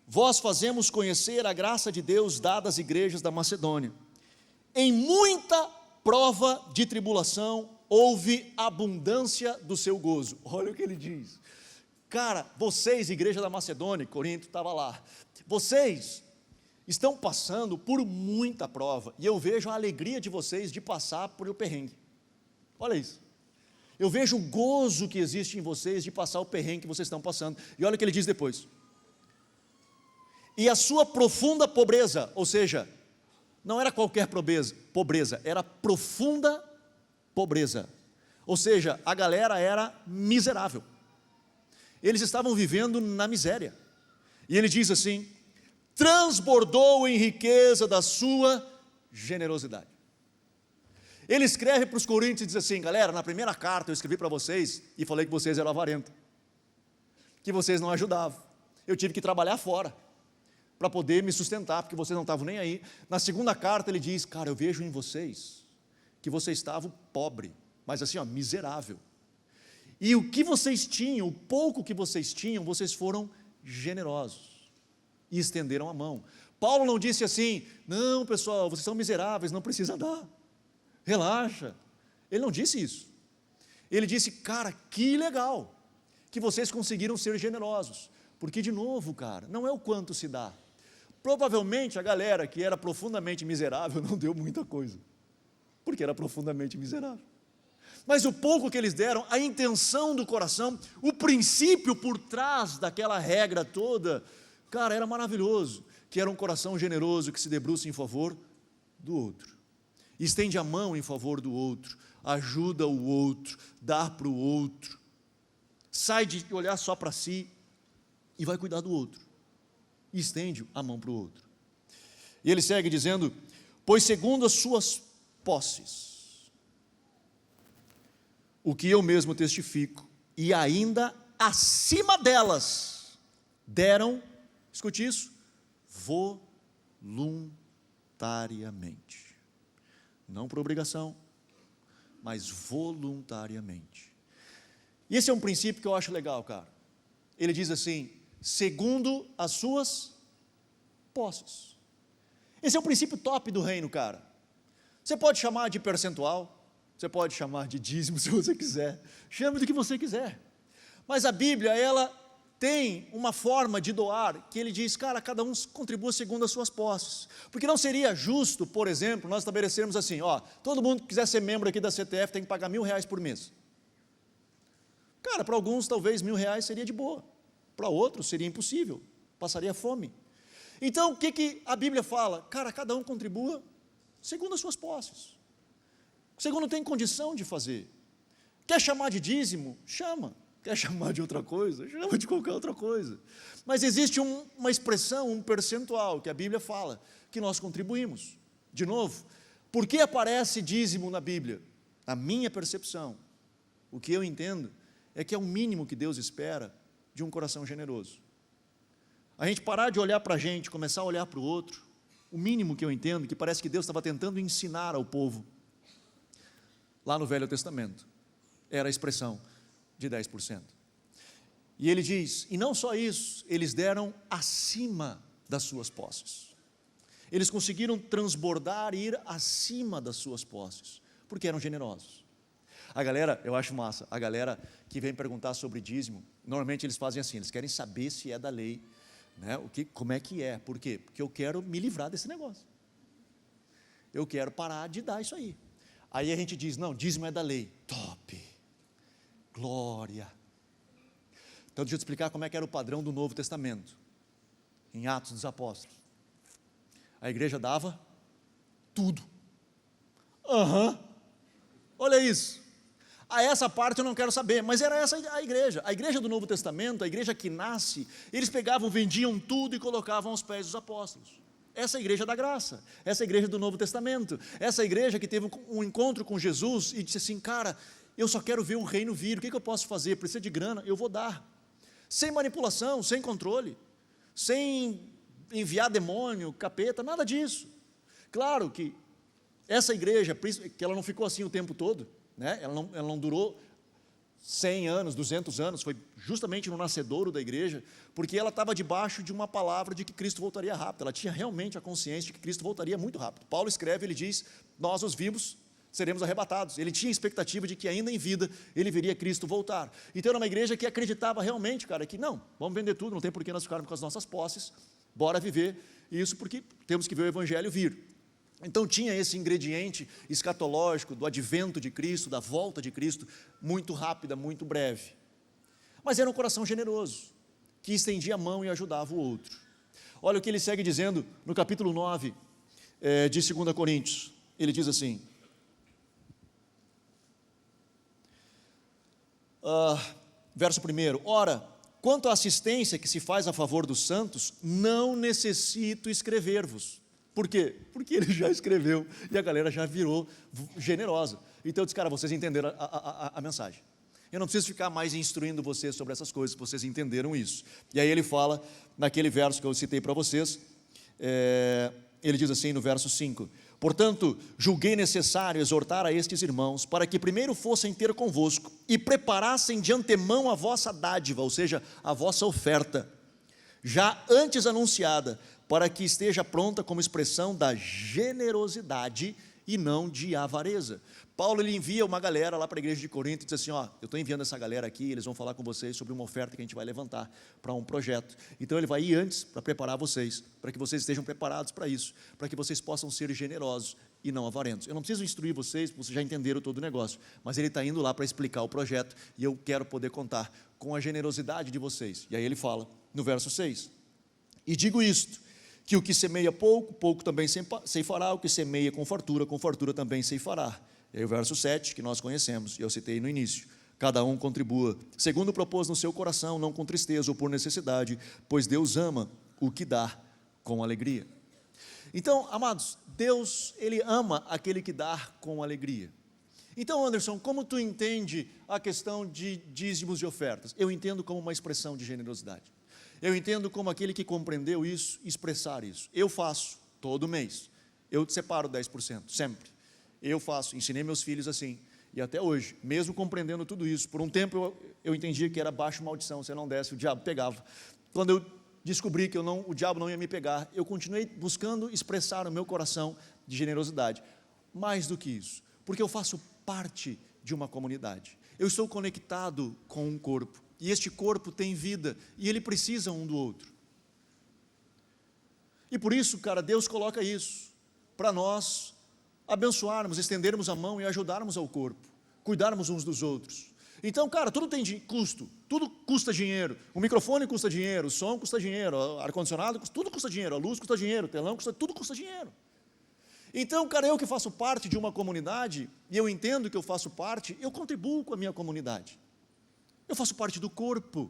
vós fazemos conhecer a graça de Deus dada às igrejas da Macedônia. Em muita prova de tribulação, houve abundância do seu gozo. Olha o que ele diz. Cara, vocês, igreja da Macedônia, Corinto estava lá, vocês estão passando por muita prova, e eu vejo a alegria de vocês de passar por o perrengue. Olha isso. Eu vejo o gozo que existe em vocês de passar o perrengue que vocês estão passando. E olha o que ele diz depois. E a sua profunda pobreza, ou seja, não era qualquer pobreza, era profunda pobreza. Ou seja, a galera era miserável. Eles estavam vivendo na miséria. E ele diz assim: transbordou em riqueza da sua generosidade. Ele escreve para os coríntios e diz assim: galera, na primeira carta eu escrevi para vocês e falei que vocês eram avarentos, que vocês não ajudavam, eu tive que trabalhar fora para poder me sustentar, porque vocês não estavam nem aí. Na segunda carta ele diz: cara, eu vejo em vocês que vocês estavam pobre, mas assim, miserável, e o que vocês tinham, o pouco que vocês tinham, vocês foram generosos e estenderam a mão. Paulo não disse assim: não pessoal, vocês são miseráveis, não precisa dar, relaxa. Ele não disse isso. Ele disse: cara, que legal que vocês conseguiram ser generosos, porque de novo, cara, não é o quanto se dá. Provavelmente a galera que era profundamente miserável não deu muita coisa, porque era profundamente miserável. Mas o pouco que eles deram, a intenção do coração, o princípio por trás daquela regra toda, cara, era maravilhoso, que era um coração generoso que se debruça em favor do outro, estende a mão em favor do outro, ajuda o outro, dá para o outro, sai de olhar só para si e vai cuidar do outro, e estende a mão para o outro. E ele segue dizendo: pois segundo as suas posses, o que eu mesmo testifico, e ainda acima delas, deram, escute isso, voluntariamente, não por obrigação, mas voluntariamente. E esse é um princípio que eu acho legal, cara. Ele diz assim: segundo as suas posses. Esse é o princípio top do reino, cara. Você pode chamar de percentual, você pode chamar de dízimo se você quiser, chame do que você quiser, mas a Bíblia, ela tem uma forma de doar, que ele diz: cara, cada um contribua segundo as suas posses, porque não seria justo, por exemplo, nós estabelecermos assim: todo mundo que quiser ser membro aqui da CTF tem que pagar R$1.000 por mês. Cara, para alguns talvez R$1.000 seria de boa, para outros seria impossível, passaria fome. Então o que a Bíblia fala? Cara, cada um contribua segundo as suas posses, segundo tem condição de fazer. Quer chamar de dízimo? Chama. Quer chamar de outra coisa? Chama de qualquer outra coisa. Mas existe uma expressão, um percentual, que a Bíblia fala, que nós contribuímos. De novo, por que aparece dízimo na Bíblia? A minha percepção, o que eu entendo, é que é o mínimo que Deus espera de um coração generoso. A gente parar de olhar para a gente, começar a olhar para o outro, o mínimo que eu entendo, que parece que Deus estava tentando ensinar ao povo, lá no Velho Testamento, era a expressão de 10%. E ele diz, e não só isso, eles deram acima das suas posses. Eles conseguiram transbordar e ir acima das suas posses, porque eram generosos. A galera, eu acho massa, a galera que vem perguntar sobre dízimo, normalmente eles fazem assim, eles querem saber se é da lei, né? Como é que é, por quê? Porque eu quero me livrar desse negócio, eu quero parar de dar isso aí. Aí a gente diz, não, dízimo é da lei, top, glória. Então deixa eu te explicar como é que era o padrão do Novo Testamento, em Atos dos Apóstolos. A igreja dava tudo. Olha isso. Essa parte eu não quero saber, mas era essa a igreja do Novo Testamento, a igreja que nasce, eles pegavam, vendiam tudo e colocavam aos pés dos apóstolos. Essa é a igreja da graça, essa é a igreja do Novo Testamento, essa é a igreja que teve um encontro com Jesus e disse assim, cara, eu só quero ver o reino vir, o que eu posso fazer? Precisa de grana, eu vou dar, sem manipulação, sem controle, sem enviar demônio, capeta, nada disso. Claro que essa igreja, que ela não ficou assim o tempo todo, né? Ela não durou 100 anos, 200 anos, foi justamente no nascedouro da igreja, porque ela estava debaixo de uma palavra de que Cristo voltaria rápido, ela tinha realmente a consciência de que Cristo voltaria muito rápido. Paulo escreve, ele diz, nós os vivos seremos arrebatados. Ele tinha expectativa de que ainda em vida, ele veria Cristo voltar. Então era uma igreja que acreditava realmente, cara, que não, vamos vender tudo, não tem por que nós ficarmos com as nossas posses, bora viver isso, porque temos que ver o evangelho vir. Então tinha esse ingrediente escatológico do advento de Cristo, da volta de Cristo, muito rápida, muito breve. Mas era um coração generoso, que estendia a mão e ajudava o outro. Olha o que ele segue dizendo no capítulo 9 de 2 Coríntios. Ele diz assim, verso 1, ora, quanto à assistência que se faz a favor dos santos, não necessito escrever-vos. Por quê? Porque ele já escreveu e a galera já virou generosa. Então eu disse, cara, vocês entenderam a mensagem. Eu não preciso ficar mais instruindo vocês sobre essas coisas, vocês entenderam isso. E aí ele fala, naquele verso que eu citei para vocês, ele diz assim no verso 5, portanto, julguei necessário exortar a estes irmãos, para que primeiro fossem ter convosco, e preparassem de antemão a vossa dádiva, ou seja, a vossa oferta, já antes anunciada, para que esteja pronta como expressão da generosidade e não de avareza. Paulo, ele envia uma galera lá para a igreja de Corinto e diz assim, eu estou enviando essa galera aqui, eles vão falar com vocês sobre uma oferta que a gente vai levantar para um projeto. Então ele vai ir antes para preparar vocês, para que vocês estejam preparados para isso, para que vocês possam ser generosos e não avarentos. Eu não preciso instruir vocês, vocês já entenderam todo o negócio, mas ele está indo lá para explicar o projeto e eu quero poder contar com a generosidade de vocês. E aí ele fala no verso 6, e digo isto, que o que semeia pouco, pouco também ceifará, o que semeia com fartura também ceifará. E aí o verso 7, que nós conhecemos, e eu citei no início, cada um contribua, segundo propôs no seu coração, não com tristeza ou por necessidade, pois Deus ama o que dá com alegria. Então, amados, Deus, Ele ama aquele que dá com alegria. Então, Anderson, como tu entende a questão de dízimos e ofertas? Eu entendo como uma expressão de generosidade. Eu entendo como aquele que compreendeu isso, expressar isso. Eu faço todo mês, eu separo 10%, sempre. Eu faço, ensinei meus filhos assim, e até hoje, mesmo compreendendo tudo isso, por um tempo eu entendia que era baixo maldição, se eu não desse, o diabo pegava. Quando eu descobri que o diabo não ia me pegar, eu continuei buscando expressar no meu coração de generosidade. Mais do que isso, porque eu faço parte de uma comunidade. Eu estou conectado com um corpo. E este corpo tem vida, e ele precisa um do outro. E por isso, cara, Deus coloca isso, para nós abençoarmos, estendermos a mão e ajudarmos ao corpo, cuidarmos uns dos outros. Então, cara, tudo tem custo, tudo custa dinheiro, o microfone custa dinheiro, o som custa dinheiro, o ar-condicionado, tudo custa dinheiro, a luz custa dinheiro, o telão tudo custa dinheiro. Então, cara, eu que faço parte de uma comunidade, e eu entendo que eu faço parte, eu contribuo com a minha comunidade. Eu faço parte do corpo,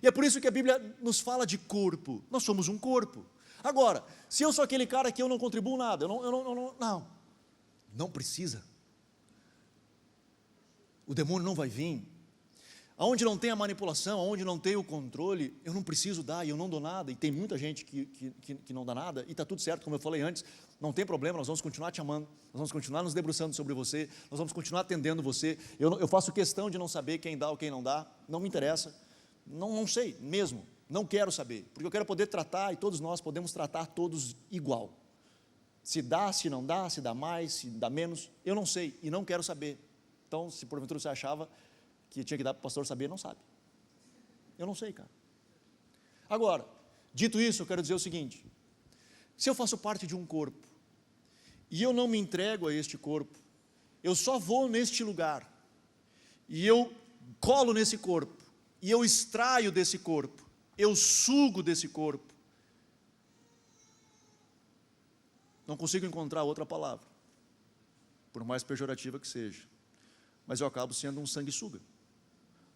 e é por isso que a Bíblia nos fala de corpo, nós somos um corpo. Agora, se eu sou aquele cara que eu não contribuo nada, não precisa, o demônio não vai vir, aonde não tem a manipulação, aonde não tem o controle, eu não preciso dar, e eu não dou nada, e tem muita gente que não dá nada, e está tudo certo, como eu falei antes, não tem problema, nós vamos continuar te amando, nós vamos continuar nos debruçando sobre você, nós vamos continuar atendendo você, eu faço questão de não saber quem dá ou quem não dá, não me interessa, não sei mesmo, não quero saber, porque eu quero poder tratar, e todos nós podemos tratar todos igual, se dá, se não dá, se dá mais, se dá menos, eu não sei, e não quero saber. Então, se porventura você achava que tinha que dar para o pastor saber, não sabe, eu não sei, cara. Agora, dito isso, eu quero dizer o seguinte, se eu faço parte de um corpo, e eu não me entrego a este corpo, eu só vou neste lugar, e eu colo nesse corpo, e eu extraio desse corpo, eu sugo desse corpo, não consigo encontrar outra palavra, por mais pejorativa que seja, mas eu acabo sendo um sanguessuga,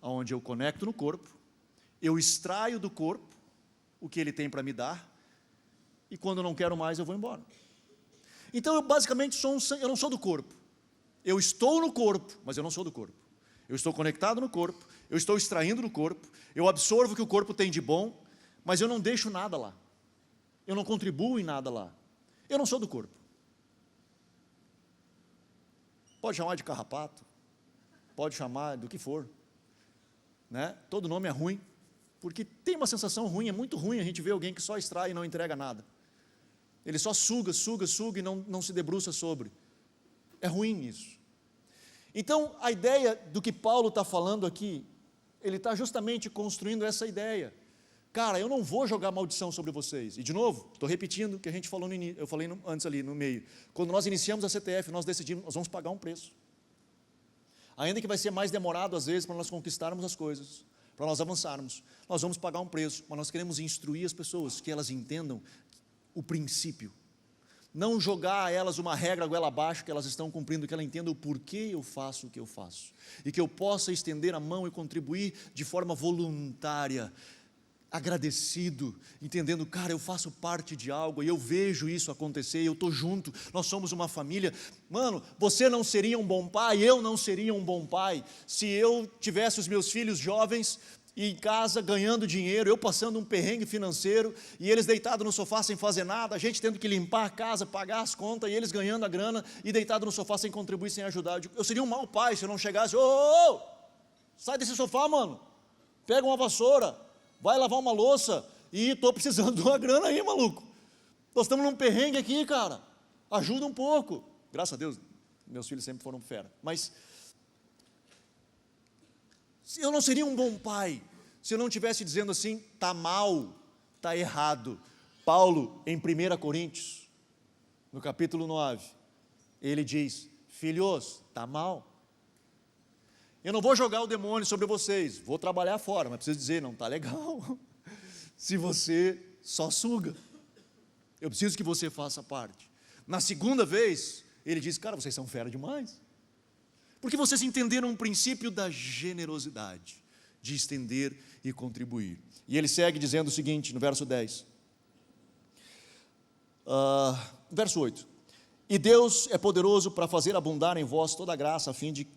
onde eu conecto no corpo, eu extraio do corpo o que ele tem para me dar, e quando eu não quero mais, eu vou embora. Então, eu basicamente eu não sou do corpo. Eu estou no corpo, mas eu não sou do corpo. Eu estou conectado no corpo, eu estou extraindo do corpo, eu absorvo o que o corpo tem de bom, mas eu não deixo nada lá. Eu não contribuo em nada lá. Eu não sou do corpo. Pode chamar de carrapato, pode chamar do que for, né? Todo nome é ruim, porque tem uma sensação ruim, é muito ruim a gente ver alguém que só extrai e não entrega nada. Ele só suga e não se debruça sobre. É ruim isso. Então, a ideia do que Paulo está falando aqui, ele está justamente construindo essa ideia. cara, eu não vou jogar maldição sobre vocês. E de novo, estou repetindo o que a gente falou eu falei antes ali no meio. Quando nós iniciamos a CTF, nós decidimos, nós vamos pagar um preço. Ainda que vai ser mais demorado às vezes para nós conquistarmos as coisas, para nós avançarmos, nós vamos pagar um preço, mas nós queremos instruir as pessoas, que elas entendam o princípio. Não jogar a elas uma regra goela abaixo que elas estão cumprindo, que ela entenda o porquê eu faço o que eu faço. E que eu possa estender a mão e contribuir de forma voluntária, agradecido, entendendo, cara, eu faço parte de algo, e eu vejo isso acontecer, eu estou junto, nós somos uma família. Mano, você não seria um bom pai, eu não seria um bom pai, se eu tivesse os meus filhos jovens, e em casa ganhando dinheiro, eu passando um perrengue financeiro, e eles deitados no sofá sem fazer nada, a gente tendo que limpar a casa, pagar as contas, e eles ganhando a grana, e deitado no sofá sem contribuir, sem ajudar. Eu seria um mau pai se eu não chegasse, sai desse sofá, mano, pega uma vassoura, vai lavar uma louça, e estou precisando de uma grana aí, maluco, nós estamos num perrengue aqui, cara, ajuda um pouco. Graças a Deus, meus filhos sempre foram fera, mas eu não seria um bom pai se eu não estivesse dizendo assim, está mal, está errado. Paulo, em 1 Coríntios, no capítulo 9, ele diz, filhos, está mal. Eu não vou jogar o demônio sobre vocês, vou trabalhar fora, mas preciso dizer, não está legal, se você só suga. Eu preciso que você faça parte. Na segunda vez, ele diz, cara, vocês são fera demais. Porque vocês entenderam o princípio da generosidade, de estender e contribuir. E ele segue dizendo o seguinte, no verso 10. Verso 8. E Deus é poderoso para fazer abundar em vós toda a graça, a fim de,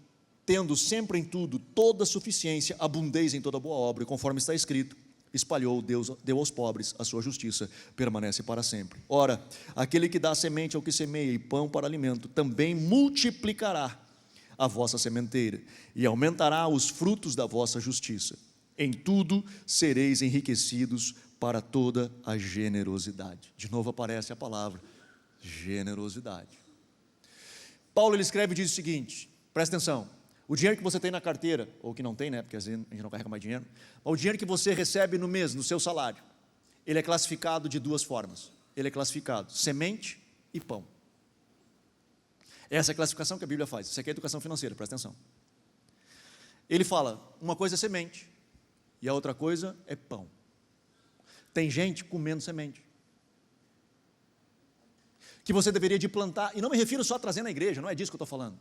tendo sempre em tudo, toda suficiência, abundeis em toda boa obra, e conforme está escrito, espalhou Deus, deu aos pobres, a sua justiça permanece para sempre. Ora, aquele que dá semente ao que semeia e pão para alimento, também multiplicará a vossa sementeira, e aumentará os frutos da vossa justiça. Em tudo sereis enriquecidos para toda a generosidade. De novo aparece a palavra generosidade. Paulo ele escreve e diz o seguinte, presta atenção, o dinheiro que você tem na carteira, ou que não tem, né, porque às vezes a gente não carrega mais dinheiro, mas o dinheiro que você recebe no mês, no seu salário, ele é classificado de duas formas. Ele é classificado semente e pão. Essa é a classificação que a Bíblia faz. Isso aqui é educação financeira, presta atenção. Ele fala, uma coisa é semente, e a outra coisa é pão. Tem gente comendo semente, que você deveria de plantar, e não me refiro só a trazer na igreja, não é disso que eu estou falando,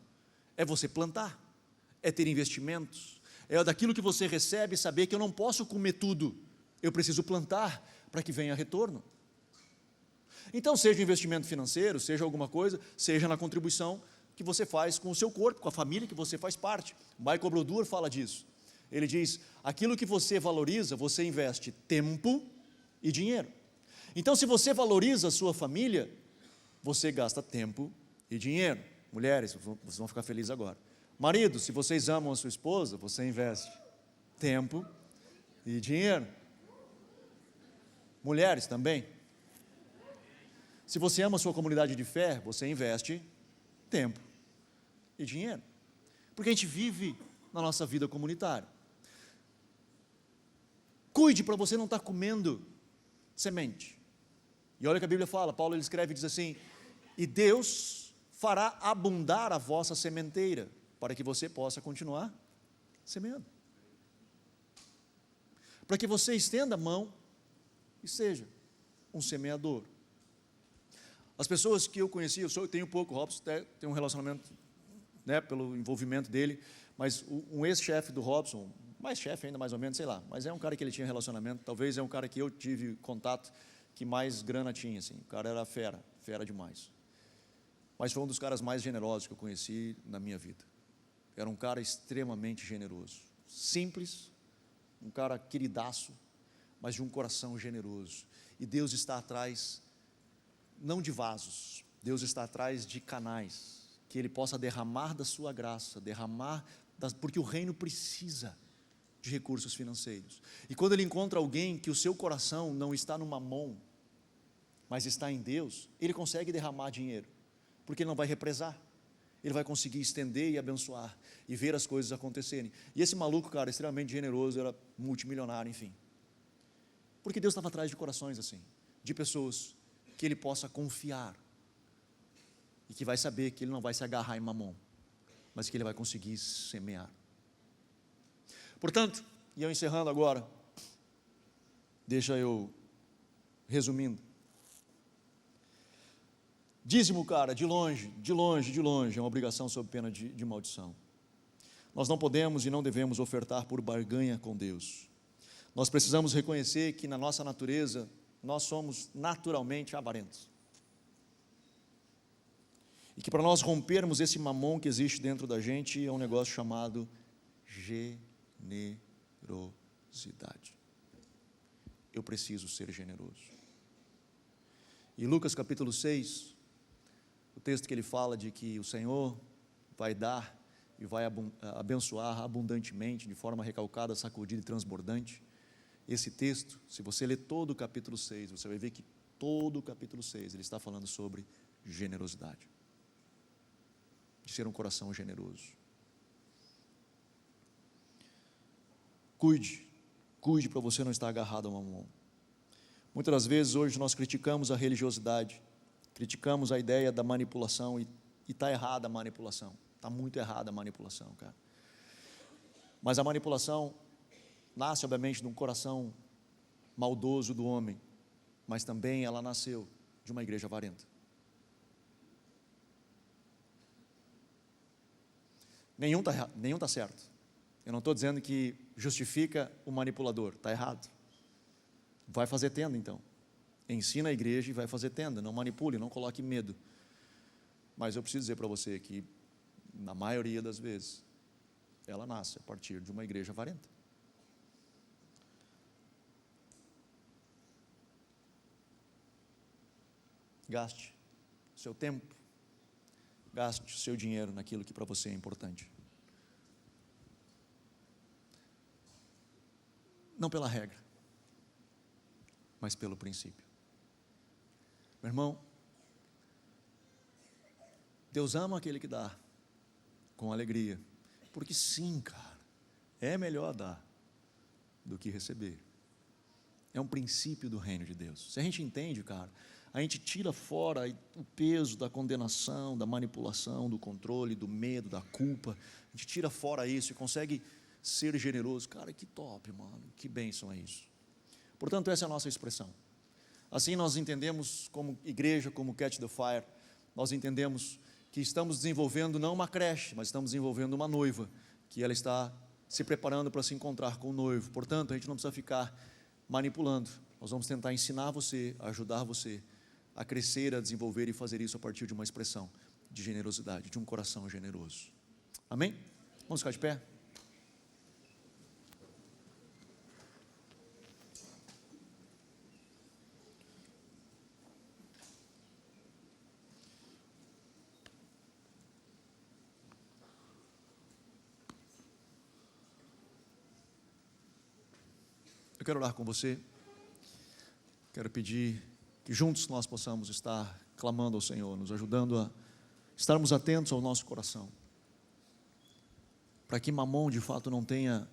é você plantar, é ter investimentos, é daquilo que você recebe, saber que eu não posso comer tudo, eu preciso plantar, para que venha retorno. Então, seja investimento financeiro, seja alguma coisa, seja na contribuição que você faz com o seu corpo, com a família que você faz parte. Michael Brodeur fala disso. Ele diz, aquilo que você valoriza, você investe tempo e dinheiro. Então, se você valoriza a sua família, você gasta tempo e dinheiro. Mulheres, vocês vão ficar felizes agora. Marido, se vocês amam a sua esposa, você investe tempo e dinheiro. Mulheres também. Se você ama a sua comunidade de fé, você investe tempo e dinheiro. Porque a gente vive na nossa vida comunitária. Cuide para você não estar comendo semente. E olha o que a Bíblia fala, Paulo ele escreve e diz assim, e Deus fará abundar a vossa sementeira, para que você possa continuar semeando. Para que você estenda a mão e seja um semeador. As pessoas que eu conheci, eu tenho pouco, o Robson tem um relacionamento, né, pelo envolvimento dele, mas um ex-chefe do Robson, mais chefe ainda mais ou menos, sei lá, mas é um cara que ele tinha relacionamento, talvez é um cara que eu tive contato, que mais grana tinha, assim, o cara era fera demais. Mas foi um dos caras mais generosos que eu conheci na minha vida. Era um cara extremamente generoso, simples, um cara queridaço, mas de um coração generoso. E Deus está atrás não de vasos, Deus está atrás de canais, que Ele possa derramar da sua graça, porque o reino precisa de recursos financeiros, e quando Ele encontra alguém que o seu coração não está no mamon, mas está em Deus, Ele consegue derramar dinheiro, porque Ele não vai represar, Ele vai conseguir estender e abençoar, e ver as coisas acontecerem. E esse maluco, cara, extremamente generoso, era multimilionário, enfim, Porque Deus estava atrás de corações assim, de pessoas que Ele possa confiar e que vai saber que Ele não vai se agarrar em mamon, mas que Ele vai conseguir semear. Portanto, e eu encerrando agora, deixa eu resumindo. Dízimo, cara, de longe, é uma obrigação sob pena de maldição. Nós não podemos e não devemos ofertar por barganha com Deus. Nós precisamos reconhecer que na nossa natureza, nós somos naturalmente avarentos. E que para nós rompermos esse mamon que existe dentro da gente, é um negócio chamado generosidade. Eu preciso ser generoso. E Lucas capítulo 6, o texto que ele fala de que o Senhor vai dar e vai abençoar abundantemente, de forma recalcada, sacudida e transbordante. Esse texto, se você ler todo o capítulo 6, você vai ver que todo o capítulo 6, ele está falando sobre generosidade. De ser um coração generoso. Cuide para você não estar agarrado a mamon. Muitas das vezes hoje nós criticamos a religiosidade, criticamos a ideia da manipulação e está errada a manipulação, está muito errada a manipulação, cara. Mas a manipulação nasce obviamente de um coração maldoso do homem, mas também ela nasceu de uma igreja avarenta. Nenhum está certo. Eu não estou dizendo que justifica o manipulador, está errado. Vai fazer tenda então. Ensina a igreja e vai fazer tenda, não manipule, não coloque medo. Mas eu preciso dizer para você que, na maioria das vezes, ela nasce a partir de uma igreja avarenta. Gaste seu tempo, gaste o seu dinheiro naquilo que para você é importante. Não pela regra, mas pelo princípio. Meu irmão, Deus ama aquele que dá com alegria, porque sim, cara, é melhor dar do que receber. É um princípio do reino de Deus. Se a gente entende, cara, a gente tira fora o peso da condenação, da manipulação, do controle, do medo, da culpa. A gente tira fora isso e consegue ser generoso. Cara, que top, mano, que bênção é isso. Portanto, essa é a nossa expressão. Assim nós entendemos como igreja, como Catch the Fire, nós entendemos que estamos desenvolvendo não uma creche, mas estamos desenvolvendo uma noiva, que ela está se preparando para se encontrar com o noivo. Portanto, a gente não precisa ficar manipulando. Nós vamos tentar ensinar você, ajudar você a crescer, a desenvolver e fazer isso a partir de uma expressão de generosidade, de um coração generoso. Amém? Vamos ficar de pé? Eu quero orar com você, quero pedir que juntos nós possamos estar clamando ao Senhor, nos ajudando a estarmos atentos ao nosso coração, para que mamon de fato não tenha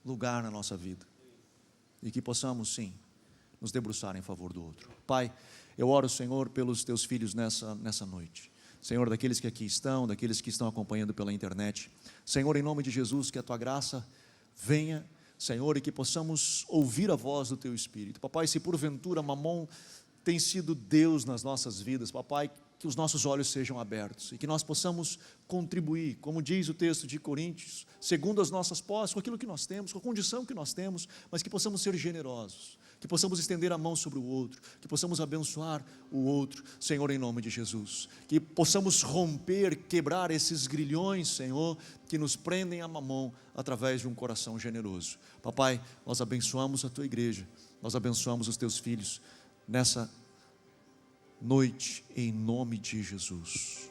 lugar na nossa vida, e que possamos sim, nos debruçar em favor do outro. Pai, eu oro, Senhor, pelos teus filhos nessa noite, Senhor, daqueles que aqui estão, daqueles que estão acompanhando pela internet, Senhor, em nome de Jesus, que a tua graça venha, Senhor, e que possamos ouvir a voz do Teu Espírito. Papai, se porventura mamon tem sido Deus nas nossas vidas, papai, que os nossos olhos sejam abertos e que nós possamos contribuir, como diz o texto de Coríntios, segundo as nossas posses, com aquilo que nós temos, com a condição que nós temos, mas que possamos ser generosos, que possamos estender a mão sobre o outro, que possamos abençoar o outro, Senhor, em nome de Jesus, que possamos romper, quebrar esses grilhões, Senhor, que nos prendem a mamon através de um coração generoso. Papai, nós abençoamos a Tua igreja, nós abençoamos os Teus filhos nessa noite, em nome de Jesus.